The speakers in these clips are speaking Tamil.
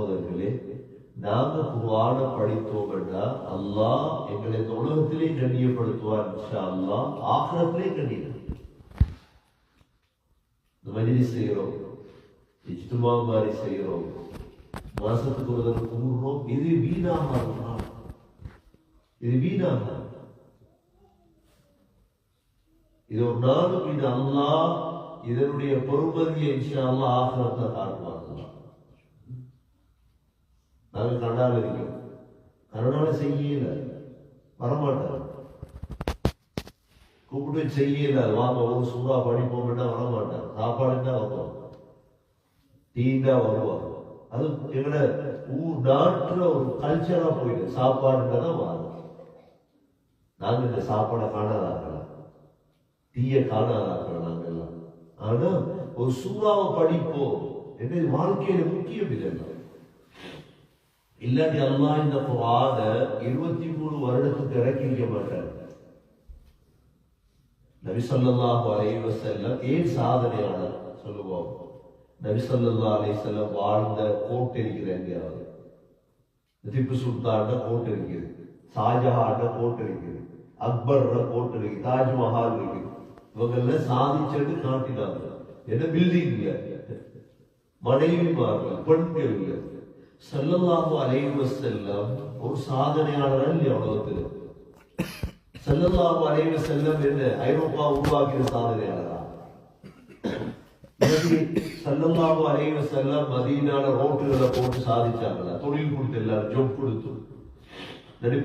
சகோதரர்களே, நாங்க குர்ஆன படித்தோம்னா அல்லாஹ் எங்களை இந்த உலகத்திலே கண்ணியப்படுத்துவார் இன்ஷா அல்லாஹ், ஆகிரத்திலே கண்ணியம். இந்த மஜ்லிஸ் செய்கிறோம், இஜ்திமா மாதிரி செய்கிறோம், மாசத்துக்கு ஒரு தடவை கும்பிடுறோம், இது வீணாக, இது வீணாக, இது ஒரு நாளும் இது அல்லாஹ் இதனுடைய பொறுமதியை இன்ஷா அல்லாஹ் ஆகிரத்தை காட்டுவாங்க. நாங்கள் கனடாவில் இருக்கோம், கனடாவில் செய்யல, வரமாட்டார், கூப்பிட்டு செய்யல, வாங்க ஒரு சூறா படிப்போம்னா வரமாட்டார், சாப்பாடுன்னா வருவாங்க, டீண்டா வருவாங்க. அது எங்களோட ஊர் நாட்டுல ஒரு கல்ச்சரா போயிட்டு சாப்பாடுன்றதான் வாங்க. நாங்க இந்த சாப்பாடை காணாதாக்கலாம், டீயை காணாதாக்கலாம் நாங்க எல்லாம். ஆனா ஒரு சூறாவை படிப்போம் என்று வாழ்க்கையில முக்கியம் இதெல்லாம். இல்லாட்டி அல்லாஹ் இந்த குர்ஆன 23 வருடத்துக்கு இறக்கிக்க மாட்டார். நபி ஸல்லல்லாஹு அலைஹி வஸல்லம் ஏன் சாதனையாளர் சொல்லுவோம்? நபி ஸல்லல்லாஹு அலைஹி வஸல்லம் வாழ்ந்த கோட்டை இருக்கிறாங்க, திப்பு சுல்தான கோட்டை இருக்குது, ஷாஜஹான கோட்டை இருக்குது, அக்பர் கோட்டை இருக்கு, தாஜ்மஹால் இருக்கு. இவங்க சாதிச்சது காட்டினாங்க. என்ன பில்டிங் இல்ல, மனைவிமார்கள், பெண்கள் இல்ல. ஸல்லல்லாஹு அலைஹி வஸல்லம் ஒரு சாதனையாளர் இல்லையா உலகத்தில்? ஸல்லல்லாஹு அலைஹி வஸல்லம் என்ன ஐரோப்பா உருவாக்கிய சாதனையாளரா? ஸல்லல்லாஹு அலைஹி வஸல்லம் மதீனால ரோட்டுகளை போட்டு சாதிச்சாங்களா? தொழில் கொடுத்து எல்லாரும் ஜொப் கொடுத்து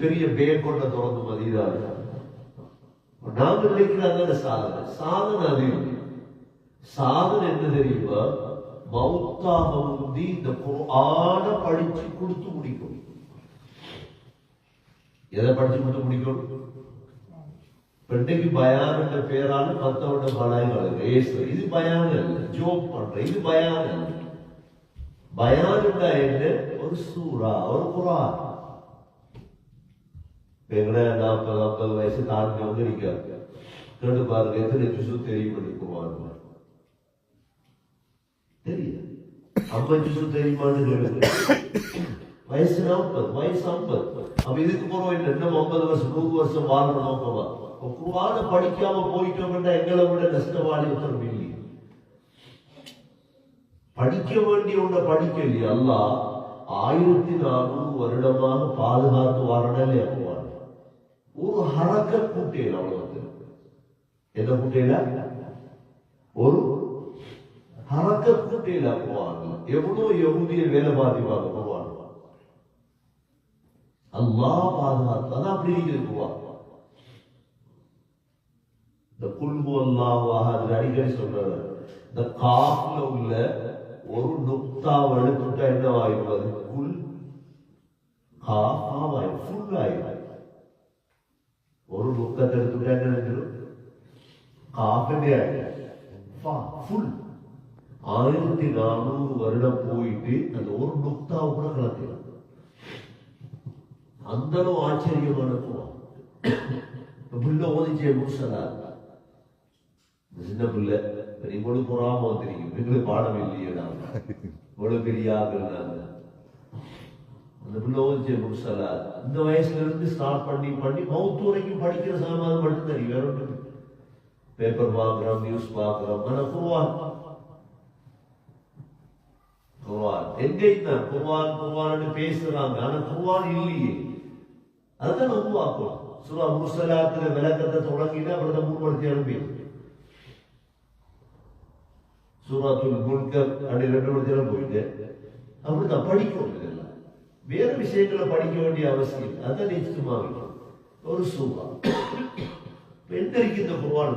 பெரிய பேர் கொண்ட திறந்து மதீனால நாங்க நினைக்கிறாங்க சாதனை. சாதனை அது சாதனை என்ன தெரியுமா? மௌத்தாக முந்தி இந்த குர்ஆன படிச்சு கொடுத்து முடிக்கும். எதை படிச்சு கொடுத்து முடிக்கும்? பெண்டைக்கு பயான் என்ற பேரால மத்தவண்ட பலாய்கள் இது பயான் அல்ல, ஜோக் பண்ற இது பயான் அல்ல. பயான் என்ன? ஒரு சூரா, ஒரு குர்ஆன். எங்கட 40-50 வயசு தாண்டி வந்து நிற்காரு, கேட்டு பாருங்க எத்தனை ஜுசு தெரியும் குர்ஆன்? தெரியும். 50 ஜுசு தெரியுமான்னு கேளுங்க. வயசு 40, வயசு 50. அப்ப இதுக்கு போறோம் இல்லை, இன்னும் 50 வருஷம் 100 வருஷம் வாழ்ற நோக்கமா? குர்ஆன படிக்காம போயிட்டோம்னா எங்களை விட நஷ்டவாளி ஒருத்தர் இல்லை. படிக்க வேண்டிய ஒன்றை படிக்க இல்லையா? அல்லாஹ் 1400 வருடமாக பாதுகாத்து வரடலே குர்ஆன். ஒரு ஹரக்கத் கூட்டையில் அவ்வளவு. என்ன கூட்டையில? ஒரு ஹரக்கத் கூட்டையில குர்ஆன். எவ்வளவு யஹூதிய வேலை பார்த்திப்பாங்க குர்ஆன். அல்லாஹ் பாதுகாத்து, அதான் அப்படி இருக்குது குர்ஆன். இந்த குல் ஹுவல்லாஹு அஹத் அடிக்கடி சொல்றாரு, இந்த காஃப்ல உள்ள ஒரு நுக்தாவை எடுத்துட்டா என்னவாயிருவது? குல் காஃபாவாய் ஃபுல் ஆயிரும். ஒரு நுக்தத்தை எடுத்துட்டா என்ன நினைச்சிடும்? Cafe full. 1400 வருடம் போயிட்டு அந்த ஒரு நுக்தாவை கூட கலக்கலாம். அந்த அளவு ஆச்சரியமான குர்ஆன். பிள்ளை ஓதிச்சே முர்சலா, சின்ன பிள்ளை இவ்வளவு பொறாம வந்துருக்கீங்க, எங்களுக்கு பாடம் இல்லையே, நாங்க இவ்வளவு பெரிய ஆகுறாங்க. அந்த பிள்ளை ஓதிச்சே முர்சலா இந்த வயசுல இருந்து ஸ்டார்ட் பண்ணி பண்ணி மவுத்து வரைக்கும் படிக்கிற சாமான் மட்டும் தெரியும். வேற ஒன்று பேப்பர் பார்க்கிறோம், நியூஸ் பார்க்கிறோம். ஆனா குர்ஆன் குர்ஆன் எங்க குர்ஆன் குர்ஆன் பேசுறாங்க, ஆனா குர்ஆன் இல்லையே. அதுதான் உருவாக்கும். சூரா முர்சலாத்துல விளக்கத்தை தொடங்கினா அப்புறம் முன்வர்த்தி அனுப்பி சூராத்துல் முல்கர் அப்படி 2 வருஷம் போயிட்டு அப்படிதான் படிக்கும். இதெல்லாம் வேற விஷயங்களை படிக்க வேண்டிய அவசியம். அதான் இஜ்திமா ஒரு சூரா. எந்த இந்த குர்ஆன்